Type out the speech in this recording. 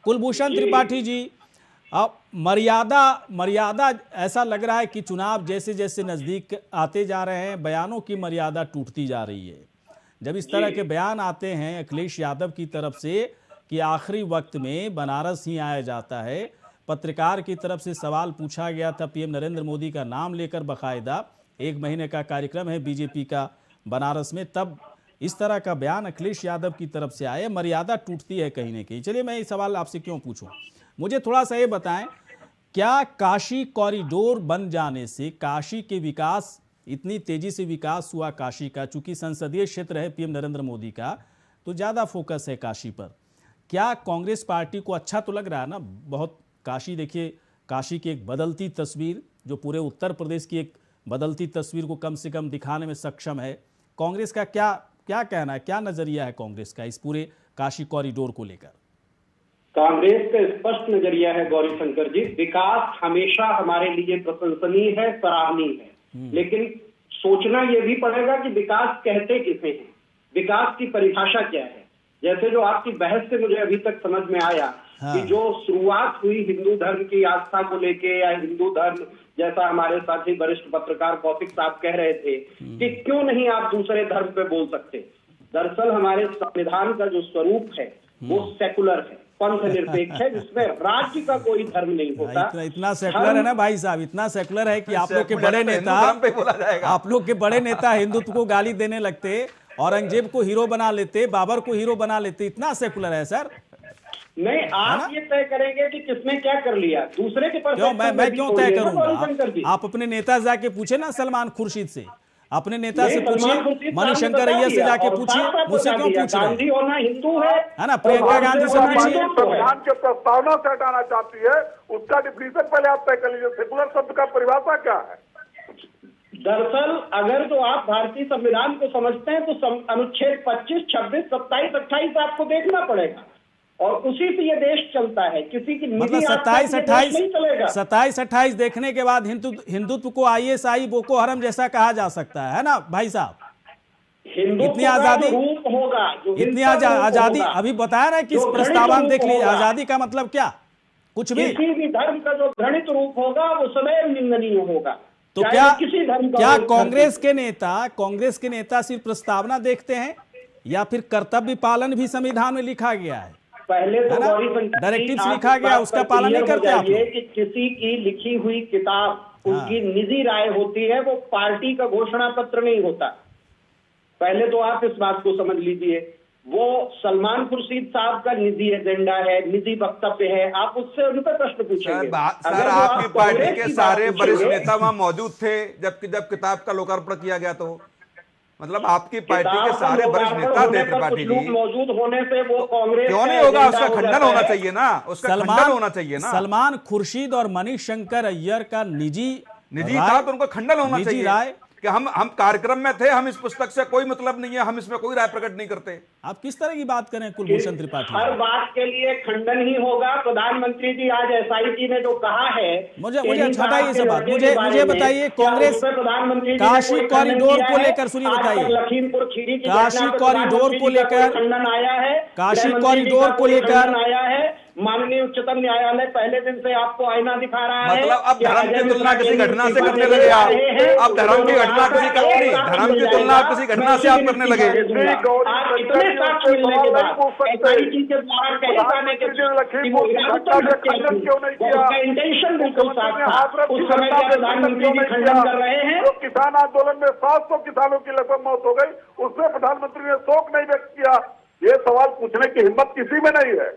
कुलभूषण त्रिपाठी जी, अब मर्यादा ऐसा लग रहा है कि चुनाव जैसे जैसे नज़दीक आते जा रहे हैं, बयानों की मर्यादा टूटती जा रही है। जब इस तरह के बयान आते हैं अखिलेश यादव की तरफ से कि आखिरी वक्त में बनारस ही आया जाता है, पत्रकार की तरफ से सवाल पूछा गया था पीएम नरेंद्र मोदी का नाम लेकर, बाकायदा 1 महीने का कार्यक्रम है बीजेपी का बनारस में, तब इस तरह का बयान अखिलेश यादव की तरफ से आए, मर्यादा टूटती है कहीं ना कहीं। चलिए मैं ये सवाल आपसे क्यों पूछूं, मुझे थोड़ा सा ये बताएं, क्या काशी कॉरिडोर बन जाने से काशी के विकास, इतनी तेजी से विकास हुआ काशी का, चूंकि संसदीय क्षेत्र है पीएम नरेंद्र मोदी का तो ज़्यादा फोकस है काशी पर, क्या कांग्रेस पार्टी को अच्छा तो लग रहा है ना बहुत? काशी देखिए, काशी की एक बदलती तस्वीर जो पूरे उत्तर प्रदेश की एक बदलती तस्वीर को कम से कम दिखाने में सक्षम है। कांग्रेस का क्या क्या कहना है, क्या नजरिया है कांग्रेस का इस पूरे काशी कॉरिडोर को लेकर? कांग्रेस का स्पष्ट नजरिया है गौरी शंकर जी, विकास हमेशा हमारे लिए प्रशंसनीय है, सराहनीय है, लेकिन सोचना यह भी पड़ेगा कि विकास कहते किसे हैं, विकास की परिभाषा क्या है। जैसे जो आपकी बहस से मुझे अभी तक समझ में आया कि जो शुरुआत हुई हिंदू धर्म की आस्था को लेके, या हिंदू धर्म, जैसा हमारे साथी वरिष्ठ पत्रकार कौशिक साहब कह रहे थे कि क्यों नहीं आप दूसरे धर्म पे बोल सकते। दरअसल हमारे संविधान का जो स्वरूप है वो सेकुलर है, पंथ निरपेक्ष है, जिसमें राज्य का कोई धर्म नहीं होता। इतना सेकुलर है ना भाई साहब, इतना सेकुलर है कि आप लोग के बड़े नेता, आप लोग के बड़े नेता हिंदुत्व को गाली देने लगते, औरंगजेब को हीरो बना लेते, बाबर को हीरो बना लेते, इतना सेकुलर है सर। नहीं, आप ये तय करेंगे कि किसने क्या कर लिया, दूसरे के पर क्यों मैं क्यों तय करूंगा? आप अपने नेता से जाके पूछे ना, सलमान खुर्शीद से, अपने नेता से पूछिए, मणिशंकर अय्यर से जाके पूछिए, मुझसे क्यों पूछ रहे गांधी होना हिंदू है ना? प्रियंका गांधी से पूछिए। संविधान के प्रस्तावना से हटाना चाहती है, उसका डिफिनीशन पहले आप तय कर लीजिए, सेकुलर शब्द का परिभाषा क्या है? दरअसल अगर तो आप भारतीय संविधान को समझते हैं तो अनुच्छेद 25, 26, 27, 28 आपको देखना पड़ेगा, और उसी से ये देश चलता है, किसी की मतलब 27, 28 देखने के बाद हिंदुत्व को ISI बोको हरम जैसा कहा जा सकता है ना भाई साहब? इतनी आजादी होगा, इतनी आजादी अभी बताया ना, किस प्रस्तावना देख लीजिए, आजादी का मतलब क्या? कुछ भी, किसी भी धर्म का जो घृणित रूप होगा वो सदैव निंदनीय होगा। तो क्या कांग्रेस के नेता सिर्फ प्रस्तावना देखते हैं या फिर कर्तव्य पालन भी संविधान में लिखा गया है? पहले तो डायरेक्टिव्स लिखा गया, उसका पालन नहीं करते आप लोग? कि किसी की लिखी हुई किताब उनकी निजी राय होती है, वो पार्टी का घोषणा पत्र नहीं होता। पहले तो आप इस बात को समझ लीजिए, वो सलमान खुर्शीद साहब का निजी एजेंडा है, निजी वक्तव्य है, आप उससे उन पर प्रश्न पूछेंगे। सर आपकी पार्टी के सारे वरिष्ठ नेता वहां मौजूद थे जब किताब का लोकार्पण किया गया, तो मतलब आपकी पार्टी के सारे वरिष्ठ नेता थे त्रिपाठी जी, मौजूद होने से वो कांग्रेस क्यों नहीं होगा? उसका खंडन होना चाहिए ना, उसका खंडन होना चाहिए ना। सलमान खुर्शीद और मणिशंकर अय्यर का निजी था तो उनका खंडन होना चाहिए राय कि हम कार्यक्रम में थे, हम इस पुस्तक से कोई मतलब नहीं है, हम इसमें कोई राय प्रकट नहीं करते। आप किस तरह की बात करें कुलभूषण त्रिपाठी? हर बात के लिए खंडन ही होगा। प्रधानमंत्री जी आज SIT ने जो कहा है, मुझे हटाइए सब बात, मुझे बताइए, कांग्रेस प्रधानमंत्री काशी कॉरिडोर को लेकर, सुनिए बताइए, लखीमपुर खीरी की काशी कॉरिडोर को लेकर खंडन आया है, काशी कॉरिडोर को लेकर आया है। माननीय उच्चतम न्यायालय पहले दिन से आपको आयना दिखा रहा है। मतलब अब धर्म की तुलना किसी घटना से करने लगे आप, अब धर्म की घटना धर्म की तुलना किसी घटना से आप करने लगे। आप इतने साक्ष्य मिलने के बाद SIT के द्वारा कहे जाने के इंटेंशन बिल्कुल साफ था, उस समय का प्रधानमंत्री जी खंडन कर रहे हैं। किसान आंदोलन में 700 किसानों की लगभग मौत हो गई, उसमें प्रधानमंत्री ने शोक नहीं व्यक्त किया। ये सवाल पूछने की हिम्मत किसी में नहीं है।